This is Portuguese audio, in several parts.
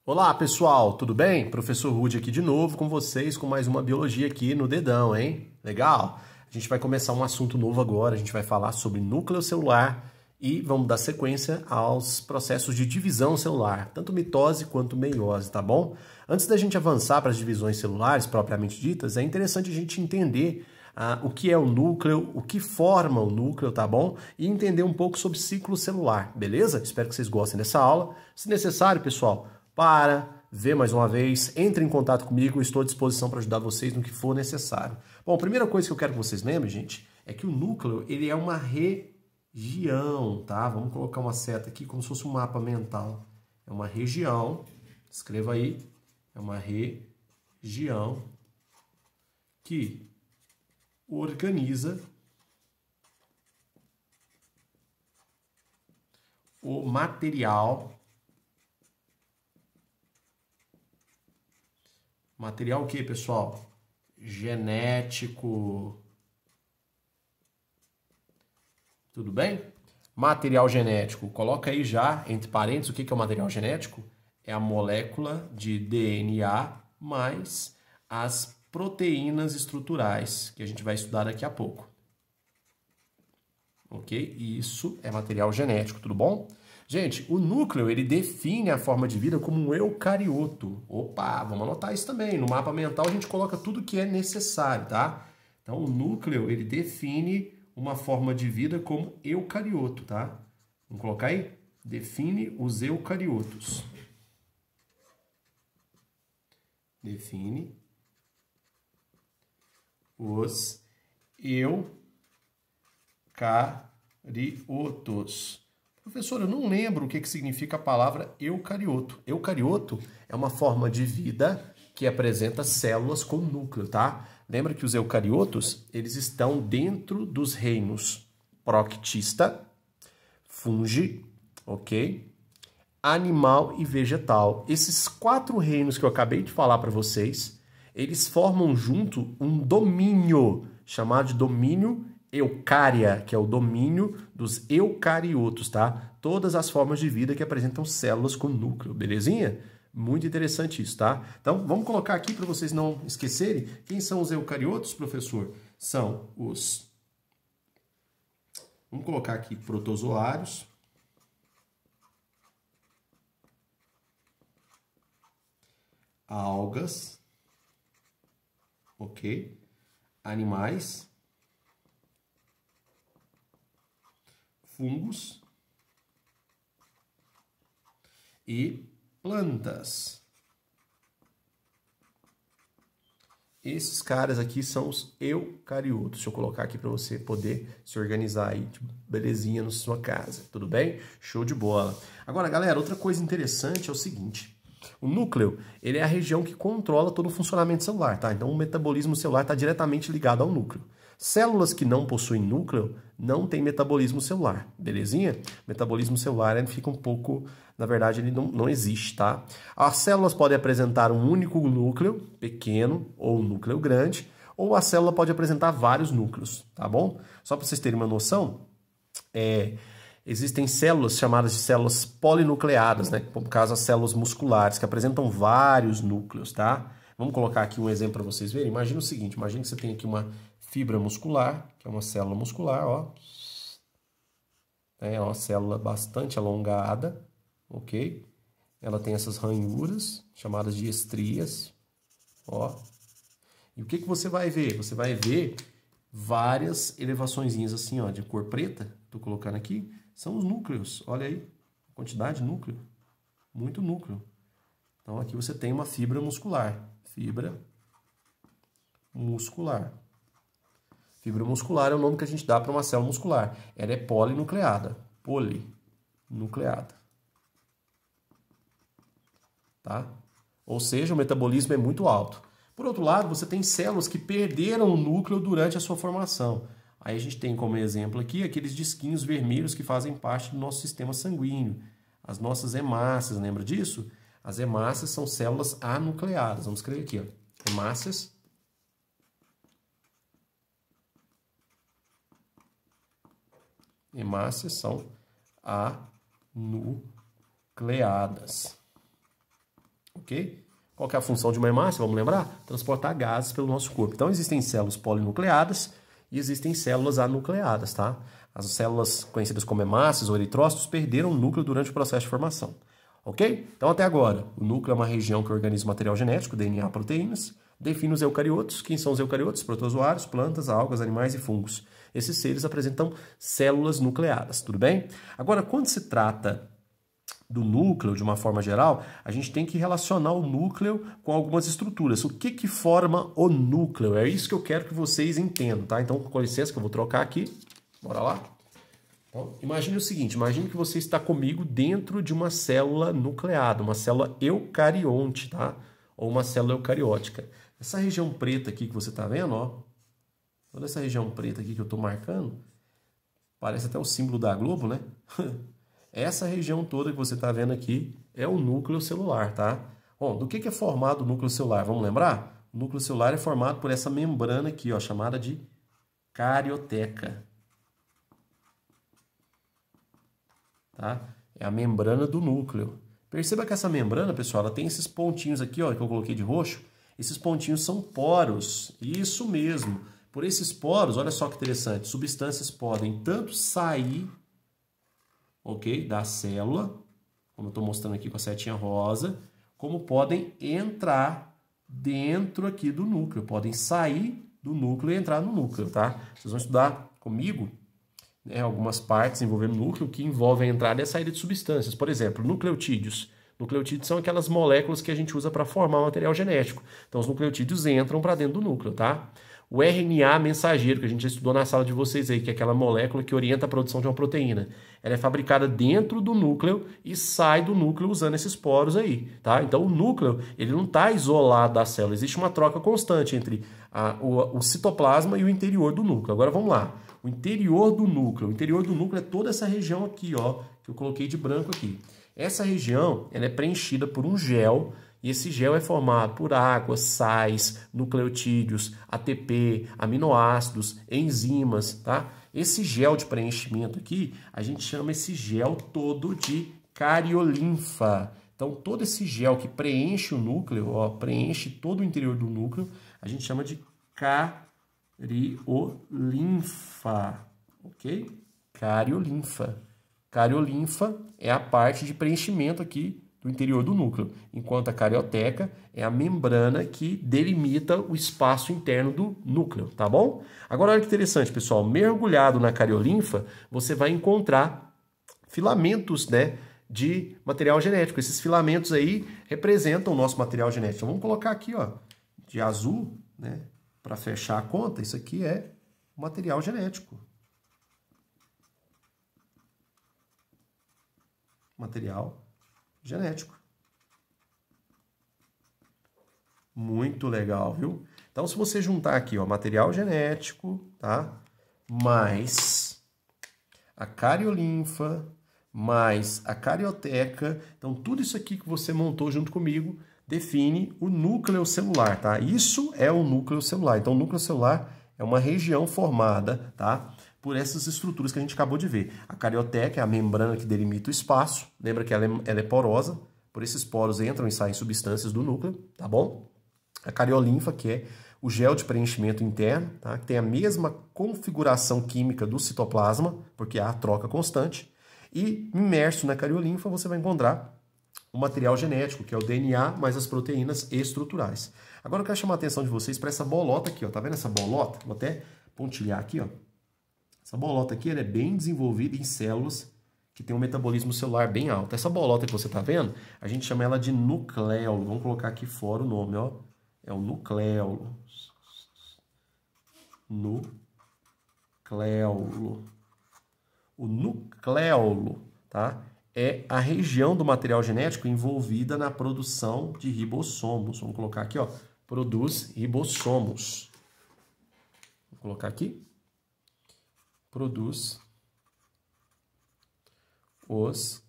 Olá pessoal, tudo bem? Professor Rude aqui de novo com vocês com mais uma biologia aqui no dedão, hein? Legal? A gente vai começar um assunto novo agora, a gente vai falar sobre núcleo celular e vamos dar sequência aos processos de divisão celular, tanto mitose quanto meiose, tá bom? Antes da gente avançar para as divisões celulares propriamente ditas, é interessante a gente entender o que é o núcleo, o que forma o núcleo, tá bom? E entender um pouco sobre ciclo celular, beleza? Espero que vocês gostem dessa aula. Se necessário, pessoal, ver mais uma vez, entre em contato comigo, estou à disposição para ajudar vocês no que for necessário. Bom, a primeira coisa que eu quero que vocês lembrem, gente, é que o núcleo, ele é uma região, tá? Vamos colocar uma seta aqui como se fosse um mapa mental. É uma região, escreva aí, é uma região que organiza o material. Material o que, pessoal? Genético. Tudo bem? Material genético. Coloca aí já, entre parênteses, o que é o material genético? É a molécula de DNA mais as proteínas estruturais, que a gente vai estudar daqui a pouco. Ok? Isso é material genético, tudo bom? Gente, o núcleo, ele define a forma de vida como um eucarioto. Opa, vamos anotar isso também. No mapa mental a gente coloca tudo que é necessário, tá? Então, o núcleo, ele define uma forma de vida como eucarioto, tá? Vamos colocar aí? Define os eucariotos. Define os eucariotos. Professor, eu não lembro o que significa a palavra eucarioto. Eucarioto é uma forma de vida que apresenta células com núcleo, tá? Lembra que os eucariotos, eles estão dentro dos reinos proctista, fungi, ok? Animal e vegetal. Esses 4 reinos que eu acabei de falar para vocês, eles formam junto um domínio, chamado de domínio eucária, que é o domínio dos eucariotos, tá? Todas as formas de vida que apresentam células com núcleo, belezinha? Muito interessante isso, tá? Então, vamos colocar aqui para vocês não esquecerem. Quem são os eucariotos, professor? São os... Vamos colocar aqui protozoários. Algas. Ok? Animais. Fungos e plantas. Esses caras aqui são os eucariotos. Deixa eu colocar aqui para você poder se organizar aí, de belezinha na sua casa. Tudo bem? Show de bola. Agora, galera, outra coisa interessante é o seguinte. O núcleo, ele é a região que controla todo o funcionamento celular, tá? Então, o metabolismo celular está diretamente ligado ao núcleo. Células que não possuem núcleo não têm metabolismo celular, belezinha? Metabolismo celular ele fica um pouco, na verdade, ele não existe, tá? As células podem apresentar um único núcleo, pequeno, ou um núcleo grande, ou a célula pode apresentar vários núcleos, tá bom? Só para vocês terem uma noção, existem células chamadas de células polinucleadas, né? Por caso as células musculares, que apresentam vários núcleos, tá? Vamos colocar aqui um exemplo para vocês verem. Imagina o seguinte, imagina que você tem aqui uma fibra muscular, que é uma célula muscular, ó. É uma célula bastante alongada, ok? Ela tem essas ranhuras, chamadas de estrias, ó. E o que você vai ver? Você vai ver várias elevaçõezinhas assim, ó, de cor preta, tô colocando aqui, são os núcleos, olha aí, a quantidade de núcleo, muito núcleo. Então aqui você tem uma fibra muscular, fibra muscular. Fibra muscular é o nome que a gente dá para uma célula muscular. Ela é polinucleada. Polinucleada. Tá? Ou seja, o metabolismo é muito alto. Por outro lado, você tem células que perderam o núcleo durante a sua formação. Aí a gente tem como exemplo aqui aqueles disquinhos vermelhos que fazem parte do nosso sistema sanguíneo. As nossas hemácias, lembra disso? As hemácias são células anucleadas. Vamos escrever aqui, ó. Hemácias. Hemácias são anucleadas. ok? Qual que é a função de uma hemácia? Vamos lembrar? Transportar gases pelo nosso corpo. Então, existem células polinucleadas e existem células anucleadas, tá? As células conhecidas como hemácias ou eritrócitos perderam o núcleo durante o processo de formação, ok? Então, até agora, o núcleo é uma região que organiza o material genético, DNA, proteínas, define os eucariotos. Quem são os eucariotos? Protozoários, plantas, algas, animais e fungos. Esses seres apresentam células nucleadas, tudo bem? Agora, quando se trata do núcleo, de uma forma geral, a gente tem que relacionar o núcleo com algumas estruturas. O que que forma o núcleo? É isso que eu quero que vocês entendam, tá? Então, com licença que eu vou trocar aqui. Bora lá? Então, imagine o seguinte, imagine que você está comigo dentro de uma célula nucleada, uma célula eucarionte, tá? Ou uma célula eucariótica. Essa região preta aqui que você está vendo, ó, toda essa região preta aqui que eu estou marcando, parece até o símbolo da Globo, né? Essa região toda que você está vendo aqui é o núcleo celular, tá? Bom, do que é formado o núcleo celular? Vamos lembrar? O núcleo celular é formado por essa membrana aqui, ó, chamada de carioteca. Tá? É a membrana do núcleo. Perceba que essa membrana, pessoal, ela tem esses pontinhos aqui, ó, que eu coloquei de roxo. Esses pontinhos são poros. Isso mesmo. Por esses poros, olha só que interessante, substâncias podem tanto sair, ok, da célula, como eu estou mostrando aqui com a setinha rosa, como podem entrar dentro aqui do núcleo. Podem sair do núcleo e entrar no núcleo, tá? Vocês vão estudar comigo, né, algumas partes envolvendo o núcleo que envolvem a entrada e a saída de substâncias. Por exemplo, nucleotídeos. Nucleotídeos são aquelas moléculas que a gente usa para formar o material genético. Então, os nucleotídeos entram para dentro do núcleo, tá? O RNA mensageiro, que a gente já estudou na sala de vocês aí, que é aquela molécula que orienta a produção de uma proteína. Ela é fabricada dentro do núcleo e sai do núcleo usando esses poros aí, tá? Então, o núcleo, ele não está isolado da célula. Existe uma troca constante entre o citoplasma e o interior do núcleo. Agora, vamos lá. O interior do núcleo. O interior do núcleo é toda essa região aqui, ó, que eu coloquei de branco aqui. Essa região, ela é preenchida por um gel. E esse gel é formado por água, sais, nucleotídeos, ATP, aminoácidos, enzimas, tá? Esse gel de preenchimento aqui, a gente chama esse gel todo de cariolinfa. Então, todo esse gel que preenche o núcleo, ó, preenche todo o interior do núcleo, a gente chama de cariolinfa, ok? Cariolinfa. Cariolinfa é a parte de preenchimento aqui do interior do núcleo, enquanto a carioteca é a membrana que delimita o espaço interno do núcleo, tá bom? Agora, olha que interessante, pessoal, mergulhado na cariolinfa, você vai encontrar filamentos, né, de material genético. Esses filamentos aí representam o nosso material genético. Então, vamos colocar aqui, ó, de azul, né, para fechar a conta, isso aqui é material genético. Material genético. Muito legal, viu? Então, se você juntar aqui, ó, material genético, tá? Mais a cariolinfa, mais a carioteca. Então, tudo isso aqui que você montou junto comigo define o núcleo celular, tá? Isso é o núcleo celular. Então, o núcleo celular é uma região formada, tá, por essas estruturas que a gente acabou de ver. A carioteca é a membrana que delimita o espaço. Lembra que ela é porosa. Por esses poros entram e saem substâncias do núcleo, tá bom? A cariolinfa, que é o gel de preenchimento interno, tá? Que tem a mesma configuração química do citoplasma, porque há a troca constante. E imerso na cariolinfa você vai encontrar o material genético, que é o DNA, mais as proteínas estruturais. Agora eu quero chamar a atenção de vocês para essa bolota aqui, ó. Tá vendo essa bolota? Vou até pontilhar aqui, ó. Essa bolota aqui ela é bem desenvolvida em células que tem um metabolismo celular bem alto. Essa bolota que você está vendo, a gente chama ela de nucléolo. Vamos colocar aqui fora o nome, ó. É o nucléolo. Nucléolo. O nucléolo, tá? É a região do material genético envolvida na produção de ribossomos. Vamos colocar aqui, ó. Produz ribossomos. Vou colocar aqui. Produz os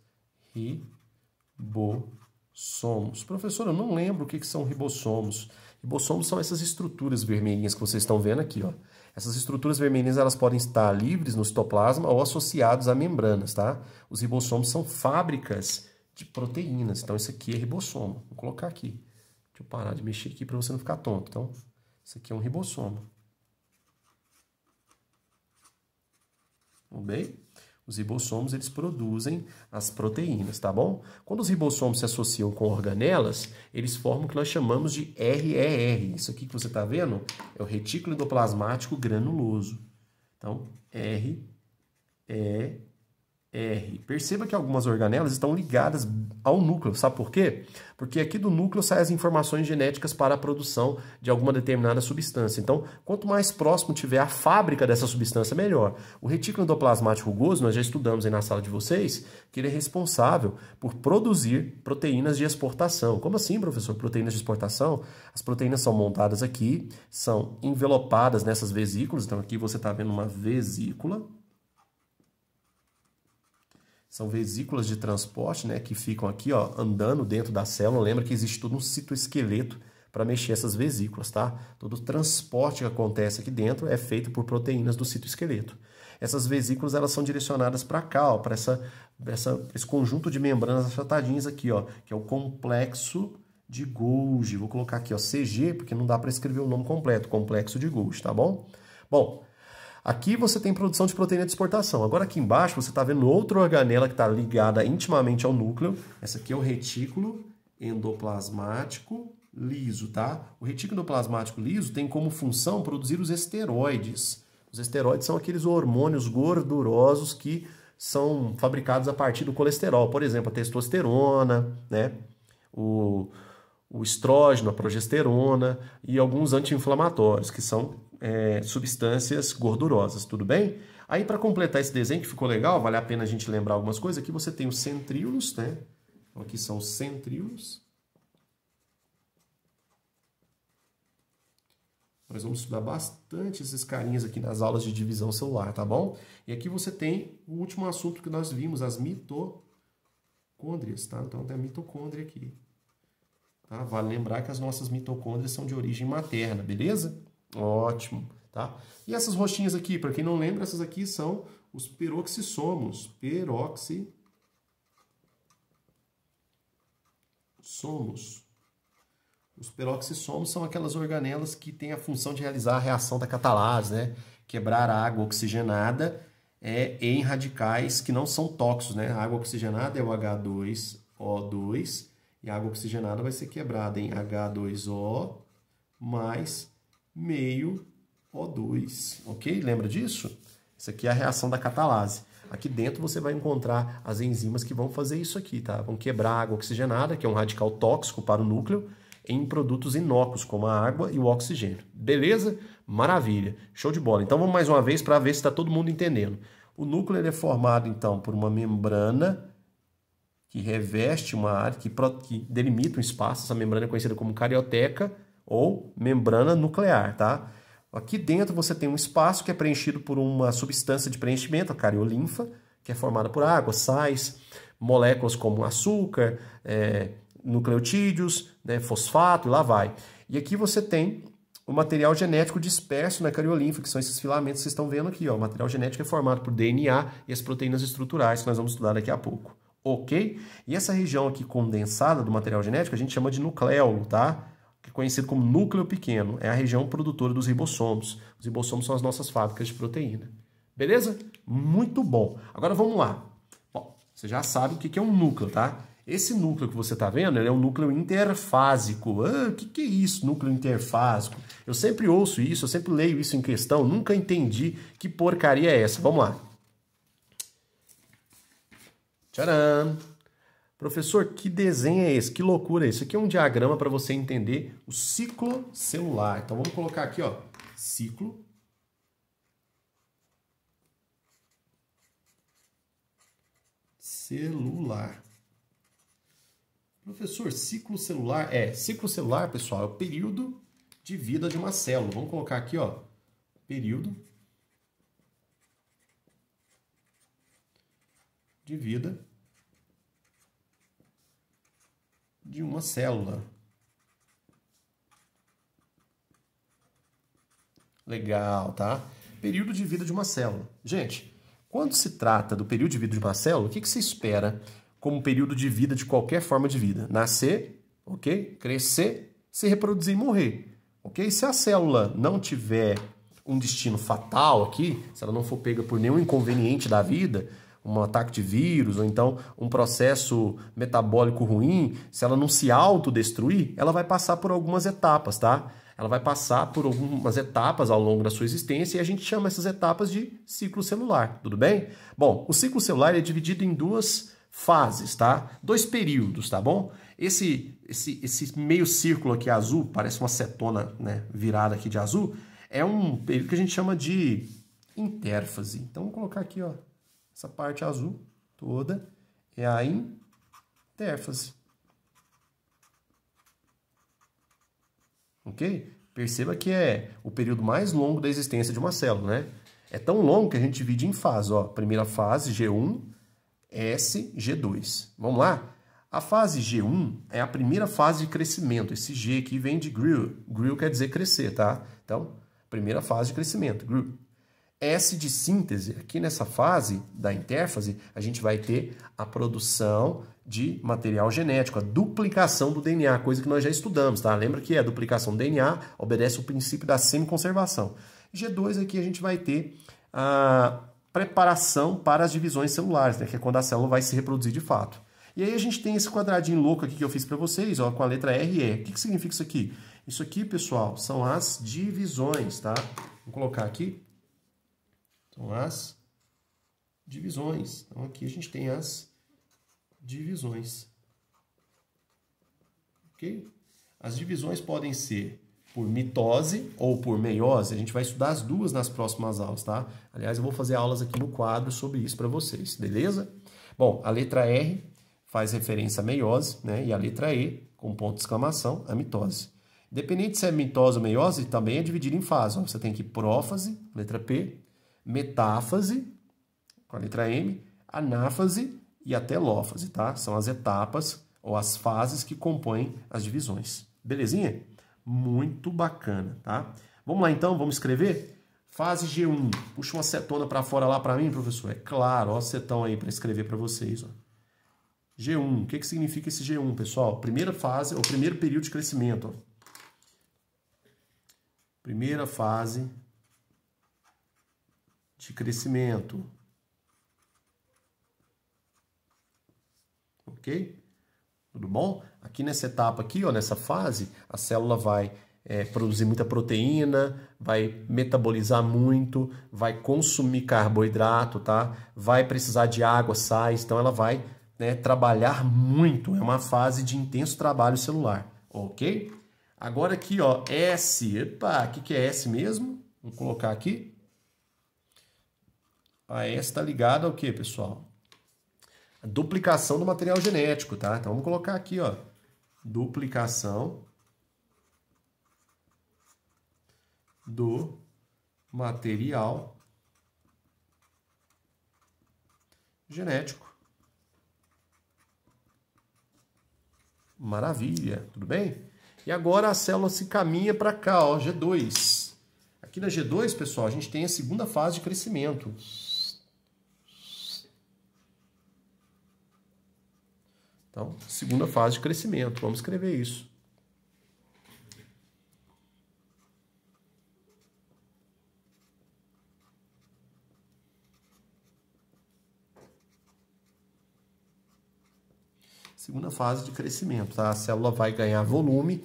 ribossomos. Professor, eu não lembro o que são ribossomos. Ribossomos são essas estruturas vermelhinhas que vocês estão vendo aqui, ó. Essas estruturas vermelhinhas elas podem estar livres no citoplasma ou associados a membranas, tá? Os ribossomos são fábricas de proteínas. Então, isso aqui é ribossomo. Vou colocar aqui. Deixa eu parar de mexer aqui para você não ficar tonto. Então, isso aqui é um ribossomo. Tudo bem? Os ribossomos, eles produzem as proteínas, tá bom? Quando os ribossomos se associam com organelas, eles formam o que nós chamamos de RER. Isso aqui que você está vendo é o retículo endoplasmático granuloso. Então, RER. Perceba que algumas organelas estão ligadas ao núcleo, sabe por quê? Porque aqui do núcleo saem as informações genéticas para a produção de alguma determinada substância. Então, quanto mais próximo tiver a fábrica dessa substância, melhor. O retículo endoplasmático rugoso, nós já estudamos aí na sala de vocês, que ele é responsável por produzir proteínas de exportação. Como assim, professor? Proteínas de exportação? As proteínas são montadas aqui, são envelopadas nessas vesículas. Então, aqui você está vendo uma vesícula. São vesículas de transporte, né, que ficam aqui, ó, andando dentro da célula. Lembra que existe todo um citoesqueleto para mexer essas vesículas, tá? Todo o transporte que acontece aqui dentro é feito por proteínas do citoesqueleto. Essas vesículas, elas são direcionadas para cá, ó, para esse conjunto de membranas achatadinhas aqui, ó, que é o complexo de Golgi. Vou colocar aqui, ó, CG, porque não dá para escrever o nome completo, complexo de Golgi, tá bom? Bom, aqui você tem produção de proteína de exportação. Agora aqui embaixo você está vendo outra organela que está ligada intimamente ao núcleo. Essa aqui é o retículo endoplasmático liso, tá? O retículo endoplasmático liso tem como função produzir os esteroides. Os esteroides são aqueles hormônios gordurosos que são fabricados a partir do colesterol. Por exemplo, a testosterona, né? O estrógeno, a progesterona e alguns anti-inflamatórios, que são substâncias gordurosas, tudo bem? Aí, para completar esse desenho, que ficou legal, vale a pena a gente lembrar algumas coisas. Aqui você tem os centríolos, né? Então, aqui são os centríolos. Nós vamos estudar bastante esses carinhas aqui nas aulas de divisão celular, tá bom? E aqui você tem o último assunto que nós vimos, as mitocôndrias, tá? Então, tem a mitocôndria aqui. Tá? Vale lembrar que as nossas mitocôndrias são de origem materna, beleza? Ótimo, tá? E essas roxinhas aqui, para quem não lembra, essas aqui são os peroxissomos. Os peroxissomos são aquelas organelas que têm a função de realizar a reação da catalase, né? Quebrar a água oxigenada em radicais que não são tóxicos, né? A água oxigenada é o H2O2 e a água oxigenada vai ser quebrada em H2O mais meio O2, ok? Lembra disso? Isso aqui é a reação da catalase. Aqui dentro você vai encontrar as enzimas que vão fazer isso aqui, tá? Vão quebrar a água oxigenada, que é um radical tóxico para o núcleo, em produtos inócuos, como a água e o oxigênio. Beleza? Maravilha. Show de bola. Então vamos mais uma vez para ver se está todo mundo entendendo. O núcleo ele é formado, então, por uma membrana que reveste uma área, que delimita um espaço. Essa membrana é conhecida como carioteca, ou membrana nuclear, tá? Aqui dentro você tem um espaço que é preenchido por uma substância de preenchimento, a cariolinfa, que é formada por água, sais, moléculas como açúcar, nucleotídeos, né, fosfato, e lá vai. E aqui você tem o material genético disperso na cariolinfa, que são esses filamentos que vocês estão vendo aqui, ó. O material genético é formado por DNA e as proteínas estruturais, que nós vamos estudar daqui a pouco. Ok? E essa região aqui condensada do material genético a gente chama de nucleolo, tá? Que é conhecido como núcleo pequeno, é a região produtora dos ribossomos. Os ribossomos são as nossas fábricas de proteína. Beleza? Muito bom. Agora vamos lá. Bom, você já sabe o que é um núcleo, tá? Esse núcleo que você está vendo, ele é um núcleo interfásico. O que é isso, núcleo interfásico? Eu sempre ouço isso, eu sempre leio isso em questão, nunca entendi que porcaria é essa. Vamos lá. Tcharam! Professor, que desenho é esse? Que loucura é isso? Aqui é um diagrama para você entender o ciclo celular. Então vamos colocar aqui, ó, ciclo celular. Professor, ciclo celular ciclo celular, pessoal, é o período de vida de uma célula. Vamos colocar aqui, ó, período de vida de uma célula. Legal, tá? Período de vida de uma célula. Gente, quando se trata do período de vida de uma célula, o que se espera? como período de vida de qualquer forma de vida. Nascer, ok? Crescer, se reproduzir e morrer, ok? Se a célula não tiver um destino fatal aqui, se ela não for pega por nenhum inconveniente da vida, um ataque de vírus ou então um processo metabólico ruim, se ela não se autodestruir, ela vai passar por algumas etapas, tá? Ela vai passar por algumas etapas ao longo da sua existência e a gente chama essas etapas de ciclo celular, tudo bem? Bom, o ciclo celular é dividido em duas fases, tá? 2 períodos, tá bom? Esse meio círculo aqui azul, parece uma cetona, né, virada aqui de azul, é um período que a gente chama de intérfase. Então, vamos colocar aqui, ó, essa parte azul toda é a intérfase. Ok? Perceba que é o período mais longo da existência de uma célula, né? É tão longo que a gente divide em fases, ó. Primeira fase, G1, S, G2. Vamos lá? A fase G1 é a primeira fase de crescimento. Esse G aqui vem de grew. Grew quer dizer crescer, tá? Então, primeira fase de crescimento, grew. S de síntese, aqui nessa fase da intérfase, a gente vai ter a produção de material genético, a duplicação do DNA, coisa que nós já estudamos, tá? Lembra que a duplicação do DNA obedece ao princípio da semiconservação. G2 aqui a gente vai ter a preparação para as divisões celulares, né? Que é quando a célula vai se reproduzir de fato. E aí a gente tem esse quadradinho louco aqui que eu fiz para vocês, ó, com a letra RE. O que significa isso aqui? Isso aqui, pessoal, são as divisões, tá? Vou colocar aqui. São as divisões. Então, aqui a gente tem as divisões. Ok? As divisões podem ser por mitose ou por meiose. A gente vai estudar as duas nas próximas aulas, tá? Aliás, eu vou fazer aulas aqui no quadro sobre isso para vocês, beleza? Bom, a letra R faz referência à meiose, né? E a letra E, com ponto de exclamação, a mitose. Independente se é mitose ou meiose, também é dividido em fases. Você tem aqui prófase, letra P, metáfase, com a letra M, anáfase e a telófase, tá? São as etapas ou as fases que compõem as divisões. Belezinha? Muito bacana, tá? Vamos lá então, vamos escrever? Fase G1. Puxa uma acetona para fora lá para mim, professor? É claro, ó, acetão aí para escrever para vocês, ó. G1. O que significa esse G1, pessoal? Primeira fase, ou primeiro período de crescimento, ó. Primeira fase de crescimento. Ok? Tudo bom? Aqui nessa etapa aqui, ó, nessa fase, a célula vai produzir muita proteína, vai metabolizar muito, vai consumir carboidrato, tá? Vai precisar de água, sais, então ela vai, né, trabalhar muito. É uma fase de intenso trabalho celular, ok? Agora aqui, ó, S. Epa, o que é S mesmo? Vou colocar aqui. A S está ligada ao que, pessoal? A duplicação do material genético, tá? Então vamos colocar aqui, ó, duplicação do material genético. Maravilha, tudo bem? E agora a célula se caminha para cá, ó, G2. Aqui na G2, pessoal, a gente tem a segunda fase de crescimento. Então, segunda fase de crescimento. Vamos escrever isso. Segunda fase de crescimento, tá? A célula vai ganhar volume,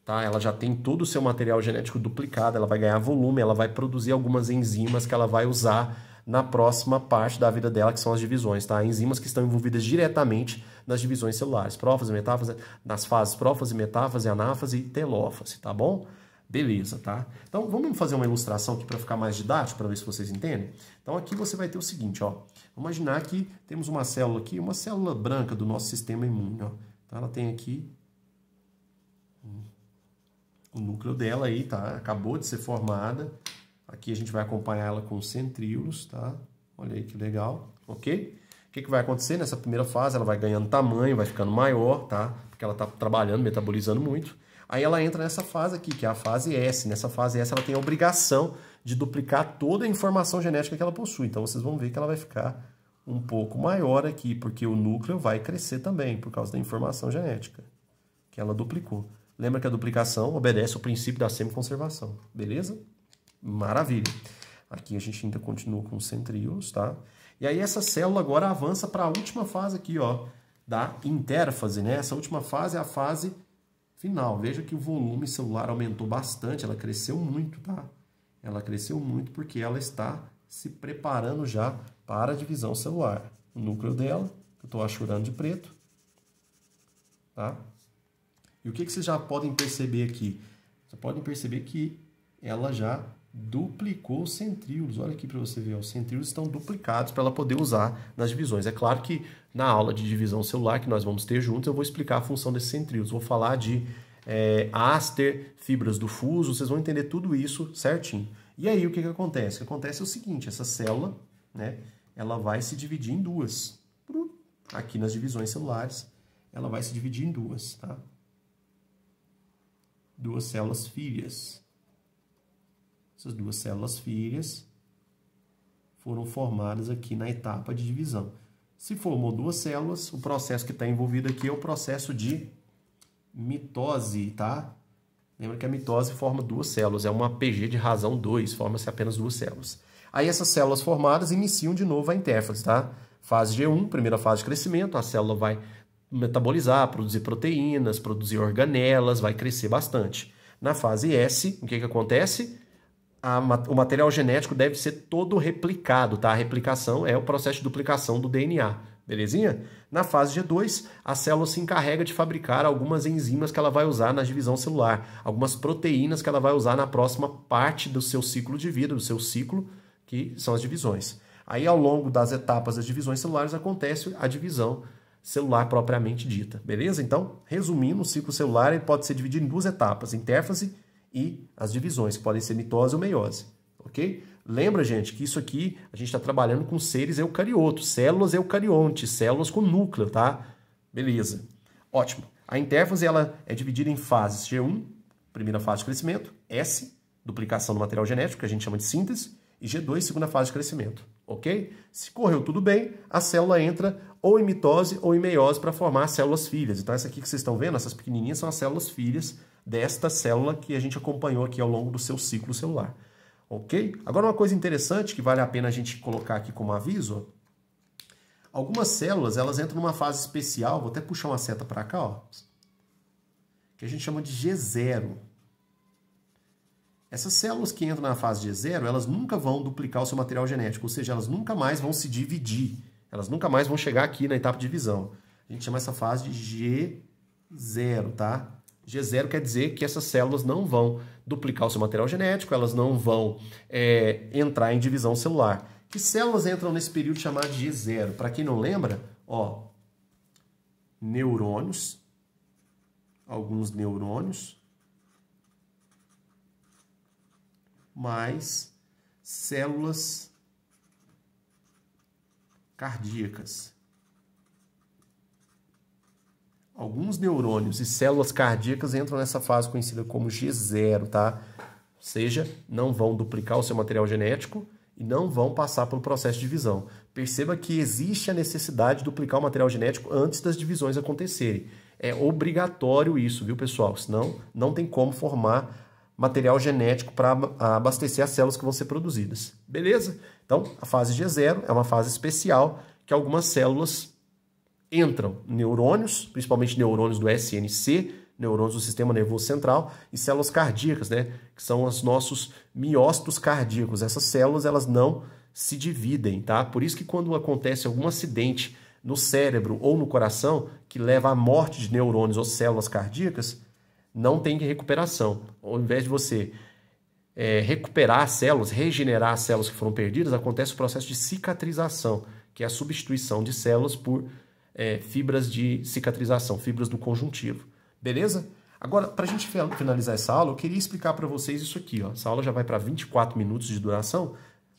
tá? Ela já tem todo o seu material genético duplicado, ela vai ganhar volume, ela vai produzir algumas enzimas que ela vai usar na próxima parte da vida dela, que são as divisões, tá? Enzimas que estão envolvidas diretamente nas divisões celulares, prófase, metáfase, nas fases prófase, metáfase, anáfase e telófase, tá bom? Beleza, tá? Então, vamos fazer uma ilustração aqui para ficar mais didático, para ver se vocês entendem? Então, aqui você vai ter o seguinte, ó. Vamos imaginar que temos uma célula aqui, uma célula branca do nosso sistema imune, ó. Então, ela tem aqui o núcleo dela aí, tá? Acabou de ser formada. Aqui a gente vai acompanhar ela com centríolos, tá? Olha aí que legal, ok? O que vai acontecer nessa primeira fase? Ela vai ganhando tamanho, vai ficando maior, tá? Porque ela está trabalhando, metabolizando muito. Aí ela entra nessa fase aqui, que é a fase S. Nessa fase S ela tem a obrigação de duplicar toda a informação genética que ela possui. Então vocês vão ver que ela vai ficar um pouco maior aqui, porque o núcleo vai crescer também, por causa da informação genética, que ela duplicou. Lembra que a duplicação obedece ao princípio da semiconservação, beleza? Maravilha. Aqui a gente ainda continua com os centríolos, tá? E aí essa célula agora avança para a última fase aqui, ó, da intérfase, né? Essa última fase é a fase final. Veja que o volume celular aumentou bastante, ela cresceu muito, tá? Ela cresceu muito porque ela está se preparando já para a divisão celular. O núcleo dela, que eu estou achurando de preto, tá? E o que vocês já podem perceber aqui? Vocês podem perceber que ela já duplicou os centríolos. Olha aqui para você ver, os centríolos estão duplicados para ela poder usar nas divisões. É claro que na aula de divisão celular que nós vamos ter juntos, eu vou explicar a função desses centríolos. Vou falar de áster, fibras do fuso, vocês vão entender tudo isso certinho. E aí o que acontece? O que acontece é o seguinte, essa célula, né, ela vai se dividir em duas. Aqui nas divisões celulares, ela vai se dividir em duas, tá? Duas células filhas. Essas duas células filhas foram formadas aqui na etapa de divisão. Se formou duas células, o processo que está envolvido aqui é o processo de mitose, tá? Lembra que a mitose forma duas células, é uma PG de razão 2, forma-se apenas duas células. Aí essas células formadas iniciam de novo a intérfase, tá? Fase G1, primeira fase de crescimento, a célula vai metabolizar, produzir proteínas, produzir organelas, vai crescer bastante. Na fase S, o que acontece? O material genético deve ser todo replicado, tá? A replicação é o processo de duplicação do DNA, belezinha? Na fase G2, a célula se encarrega de fabricar algumas enzimas que ela vai usar na divisão celular, algumas proteínas que ela vai usar na próxima parte do seu ciclo de vida, do seu ciclo, que são as divisões. Aí, ao longo das etapas das divisões celulares, acontece a divisão celular propriamente dita, beleza? Então, resumindo, o ciclo celular ele pode ser dividido em duas etapas, intérfase e as divisões, que podem ser mitose ou meiose, ok? Lembra, gente, que isso aqui a gente está trabalhando com seres eucariotos, células eucariontes, células com núcleo, tá? Beleza. Ótimo. A intérfase ela é dividida em fases G1, primeira fase de crescimento, S, duplicação do material genético, que a gente chama de síntese, e G2, segunda fase de crescimento, ok? Se correu tudo bem, a célula entra ou em mitose ou em meiose para formar células filhas. Então, essa aqui que vocês estão vendo, essas pequenininhas são as células filhas desta célula que a gente acompanhou aqui ao longo do seu ciclo celular, ok? Agora, uma coisa interessante que vale a pena a gente colocar aqui como aviso, algumas células, elas entram numa fase especial, vou até puxar uma seta para cá, ó, que a gente chama de G0. Essas células que entram na fase G0, elas nunca vão duplicar o seu material genético, ou seja, elas nunca mais vão se dividir, elas nunca mais vão chegar aqui na etapa de divisão. A gente chama essa fase de G0, tá? G0 quer dizer que essas células não vão duplicar o seu material genético, elas não vão entrar em divisão celular. Que células entram nesse período chamado de G0? Para quem não lembra, ó, neurônios, alguns neurônios, mais células cardíacas. Alguns neurônios e células cardíacas entram nessa fase conhecida como G0, tá? Ou seja, não vão duplicar o seu material genético e não vão passar pelo processo de divisão. Perceba que existe a necessidade de duplicar o material genético antes das divisões acontecerem. É obrigatório isso, viu, pessoal? Senão, não tem como formar material genético para abastecer as células que vão ser produzidas. Beleza? Então, a fase G0 é uma fase especial que algumas células entram, neurônios, principalmente neurônios do SNC, neurônios do sistema nervoso central, e células cardíacas, né, que são os nossos miócitos cardíacos. Essas células, elas não se dividem, tá? Por isso que quando acontece algum acidente no cérebro ou no coração, que leva à morte de neurônios ou células cardíacas, não tem recuperação. Ao invés de você recuperar as células, regenerar as células que foram perdidas, acontece o processo de cicatrização, que é a substituição de células por fibras de cicatrização, fibras do conjuntivo. Beleza? Agora, para a gente finalizar essa aula, eu queria explicar para vocês isso aqui. Ó. Essa aula já vai para 24 minutos de duração.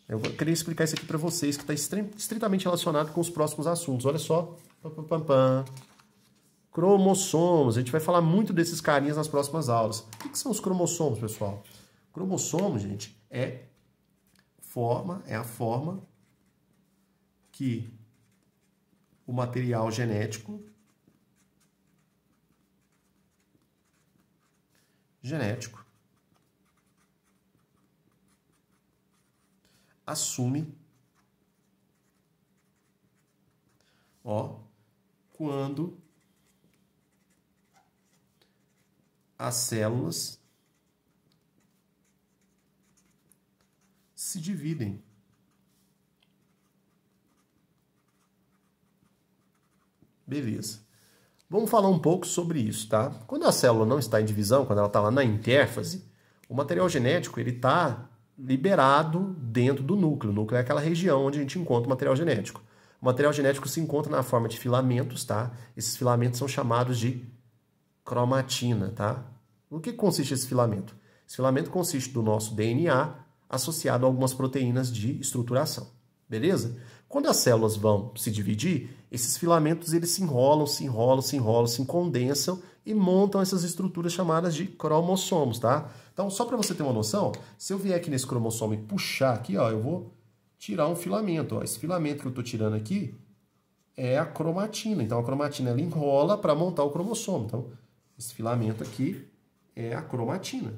Eu queria explicar isso aqui para vocês, que está estritamente relacionado com os próximos assuntos. Olha só. Cromossomos. A gente vai falar muito desses carinhas nas próximas aulas. O que são os cromossomos, pessoal? Cromossomo, gente, é a forma que o material genético assume, ó, quando as células se dividem. Beleza. Vamos falar um pouco sobre isso, tá? Quando a célula não está em divisão, quando ela está lá na intérfase, o material genético ele está liberado dentro do núcleo. O núcleo é aquela região onde a gente encontra o material genético. O material genético se encontra na forma de filamentos, tá? Esses filamentos são chamados de cromatina, tá? O que consiste esse filamento? Esse filamento consiste do nosso DNA associado a algumas proteínas de estruturação, beleza? Quando as células vão se dividir, esses filamentos eles se enrolam, se condensam e montam essas estruturas chamadas de cromossomos, tá? Então, só para você ter uma noção, se eu vier aqui nesse cromossomo e puxar aqui, ó, eu vou tirar um filamento, ó. Esse filamento que eu estou tirando aqui é a cromatina. Então, a cromatina ela enrola para montar o cromossomo. Então, esse filamento aqui é a cromatina.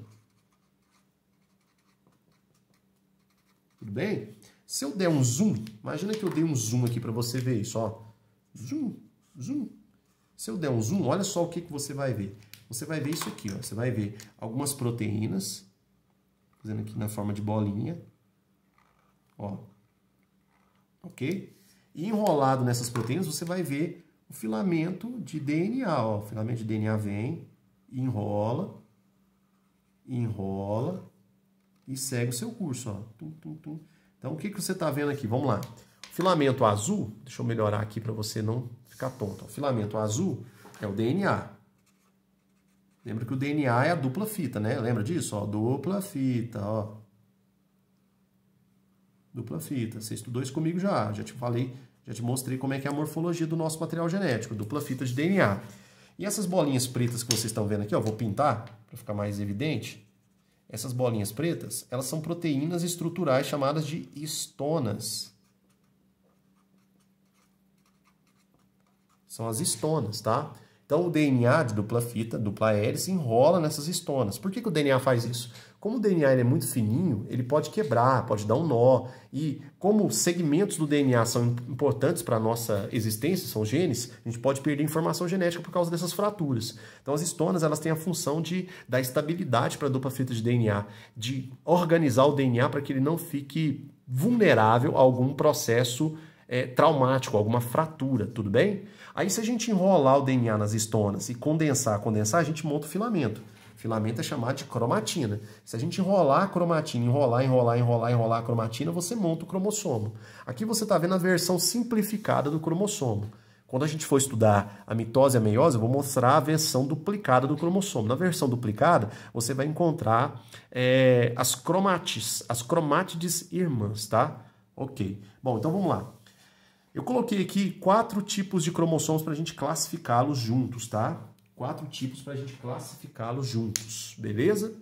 Tudo bem? Se eu der um zoom, imagina que eu dei um zoom aqui para você ver isso, ó. Zoom, zoom. Se eu der um zoom, olha só o que você vai ver. Você vai ver isso aqui, ó. Você vai ver algumas proteínas, fazendo aqui na forma de bolinha, ó. Ok? E enrolado nessas proteínas, você vai ver o filamento de DNA, ó. O filamento de DNA vem, enrola e segue o seu curso, ó. Tum, tum, tum. Então, o que você está vendo aqui? Vamos lá. O filamento azul, deixa eu melhorar aqui para você não ficar tonto. O filamento azul é o DNA. Lembra que o DNA é a dupla fita, né? Lembra disso? Ó, dupla fita, ó. Dupla fita. Você estudou isso comigo já. Já te falei, já te mostrei como é que é a morfologia do nosso material genético. Dupla fita de DNA. E essas bolinhas pretas que vocês estão vendo aqui, ó, vou pintar para ficar mais evidente. Essas bolinhas pretas, elas são proteínas estruturais chamadas de histonas. São as histonas, tá? Então, o DNA de dupla fita, dupla hélice, enrola nessas histonas. Por que o DNA faz isso? Como o DNA ele é muito fininho, ele pode quebrar, pode dar um nó. E como segmentos do DNA são importantes para a nossa existência, são genes, a gente pode perder informação genética por causa dessas fraturas. Então, as histonas elas têm a função de dar estabilidade para a dupla fita de DNA, de organizar o DNA para que ele não fique vulnerável a algum processo traumático, alguma fratura, tudo bem? Aí se a gente enrolar o DNA nas histonas e condensar, a gente monta o filamento. O filamento é chamado de cromatina. Se a gente enrolar a cromatina, enrolar a cromatina, você monta o cromossomo. Aqui você está vendo a versão simplificada do cromossomo. Quando a gente for estudar a mitose e a meiose, eu vou mostrar a versão duplicada do cromossomo. Na versão duplicada, você vai encontrar as cromátides irmãs, tá? Ok. Bom, então vamos lá. Eu coloquei aqui 4 tipos de cromossomos para a gente classificá-los juntos, tá? 4 tipos para a gente classificá-los juntos, beleza?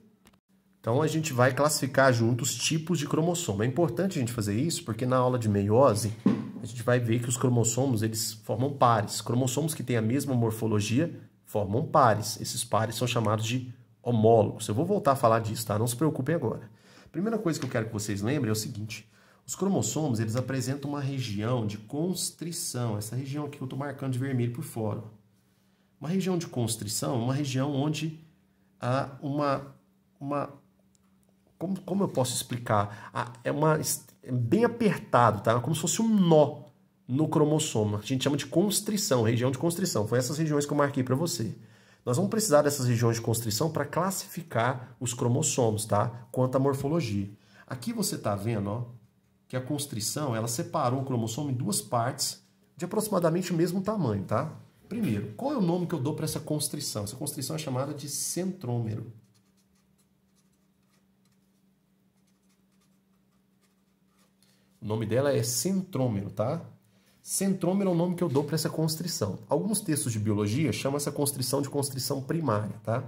Então a gente vai classificar juntos tipos de cromossomo. É importante a gente fazer isso porque na aula de meiose a gente vai ver que os cromossomos eles formam pares. Cromossomos que têm a mesma morfologia formam pares. Esses pares são chamados de homólogos. Eu vou voltar a falar disso, tá? Não se preocupem agora. A primeira coisa que eu quero que vocês lembrem é o seguinte. Os cromossomos, eles apresentam uma região de constrição. Essa região aqui que eu estou marcando de vermelho por fora. Uma região de constrição é uma região onde há como eu posso explicar? É bem apertado, tá? Como se fosse um nó no cromossomo. A gente chama de constrição, região de constrição. Foi essas regiões que eu marquei para você. Nós vamos precisar dessas regiões de constrição para classificar os cromossomos, tá? Quanto à morfologia. Aqui você está vendo, ó, que a constrição, ela separou o cromossomo em 2 partes de aproximadamente o mesmo tamanho, tá? Primeiro, qual é o nome que eu dou para essa constrição? Essa constrição é chamada de centrômero. O nome dela é centrômero, tá? Centrômero é o nome que eu dou para essa constrição. Alguns textos de biologia chamam essa constrição de constrição primária, tá?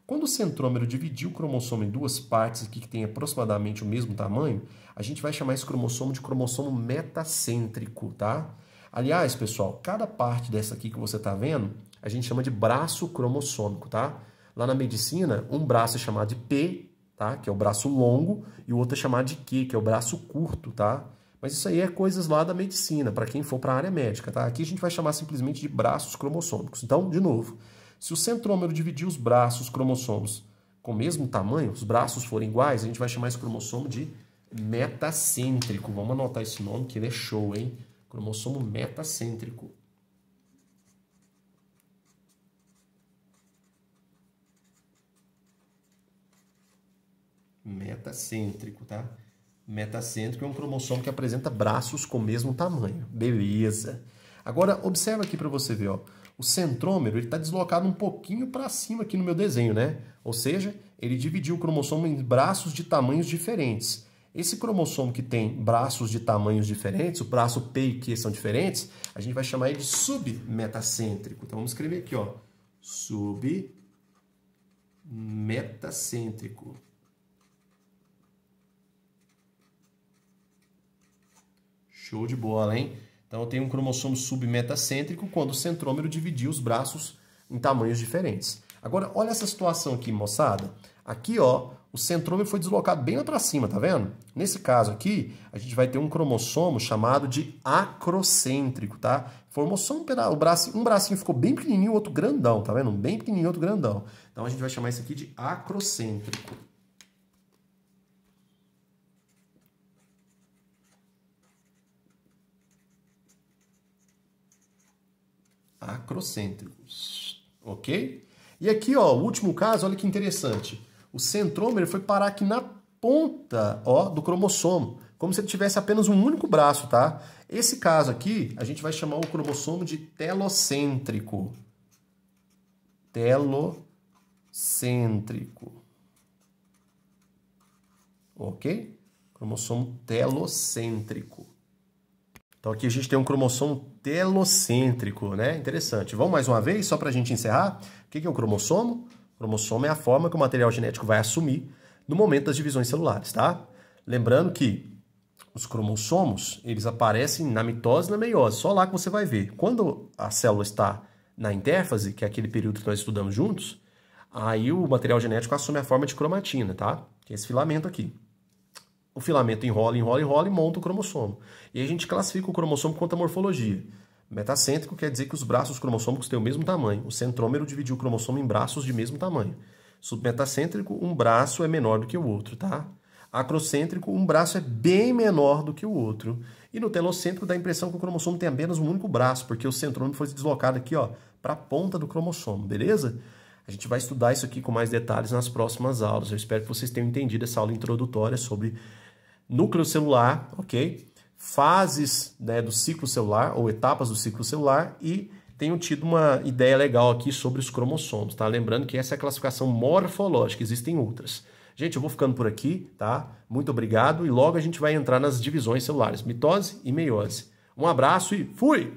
Quando o centrômero dividir o cromossomo em 2 partes aqui que tem aproximadamente o mesmo tamanho, a gente vai chamar esse cromossomo de cromossomo metacêntrico, tá? Aliás, pessoal, cada parte dessa aqui que você está vendo, a gente chama de braço cromossômico, tá? Lá na medicina, um braço é chamado de P, tá? Que é o braço longo, e o outro é chamado de Q, que é o braço curto, tá? Mas isso aí é coisas lá da medicina, para quem for para a área médica, tá? Aqui a gente vai chamar simplesmente de braços cromossômicos. Então, de novo, se o centrômero dividir os braços cromossomos com o mesmo tamanho, os braços forem iguais, a gente vai chamar esse cromossomo de metacêntrico. Vamos anotar esse nome, que ele é show, hein? Cromossomo metacêntrico. Metacêntrico, tá? Metacêntrico é um cromossomo que apresenta braços com o mesmo tamanho. Beleza. Agora, observa aqui para você ver, ó. O centrômero está deslocado um pouquinho para cima aqui no meu desenho, né? Ou seja, ele dividiu o cromossomo em braços de tamanhos diferentes. Esse cromossomo que tem braços de tamanhos diferentes, o braço P e Q são diferentes, a gente vai chamar ele de submetacêntrico. Então, vamos escrever aqui, ó. Submetacêntrico. Show de bola, hein? Então, eu tenho um cromossomo submetacêntrico quando o centrômero dividiu os braços em tamanhos diferentes. Agora, olha essa situação aqui, moçada. Aqui, ó, o centrômero foi deslocado bem lá para cima, tá vendo? Nesse caso aqui, a gente vai ter um cromossomo chamado de acrocêntrico, tá? Formou só um bracinho ficou bem pequenininho, o outro grandão, tá vendo? Bem pequenininho, outro grandão. Então, a gente vai chamar isso aqui de acrocêntrico. Acrocêntricos, ok? E aqui, ó, o último caso, olha que interessante. O centrômero foi parar aqui na ponta, ó, do cromossomo, como se ele tivesse apenas um único braço, tá? Esse caso aqui, a gente vai chamar o cromossomo de telocêntrico. Telocêntrico. Ok? Cromossomo telocêntrico. Então aqui a gente tem um cromossomo telocêntrico, né? Interessante. Vamos mais uma vez, só para a gente encerrar. O que é o cromossomo? O cromossomo é a forma que o material genético vai assumir no momento das divisões celulares, tá? Lembrando que os cromossomos, eles aparecem na mitose e na meiose, só lá que você vai ver. Quando a célula está na intérfase, que é aquele período que nós estudamos juntos, aí o material genético assume a forma de cromatina, tá? Que é esse filamento aqui. O filamento enrola, enrola, enrola e monta o cromossomo. E aí a gente classifica o cromossomo quanto à morfologia. Metacêntrico quer dizer que os braços cromossômicos têm o mesmo tamanho. O centrômero dividiu o cromossomo em braços de mesmo tamanho. Submetacêntrico, um braço é menor do que o outro, tá? Acrocêntrico, um braço é bem menor do que o outro. E no telocêntrico dá a impressão que o cromossomo tem apenas um único braço, porque o centrômero foi deslocado aqui, ó, para a ponta do cromossomo, beleza? A gente vai estudar isso aqui com mais detalhes nas próximas aulas. Eu espero que vocês tenham entendido essa aula introdutória sobre núcleo celular, ok? Fases, né, do ciclo celular, ou etapas do ciclo celular, e tenho tido uma ideia legal aqui sobre os cromossomos, tá? Lembrando que essa é a classificação morfológica, existem outras. Gente, eu vou ficando por aqui, tá? Muito obrigado, e logo a gente vai entrar nas divisões celulares, mitose e meiose. Um abraço e fui!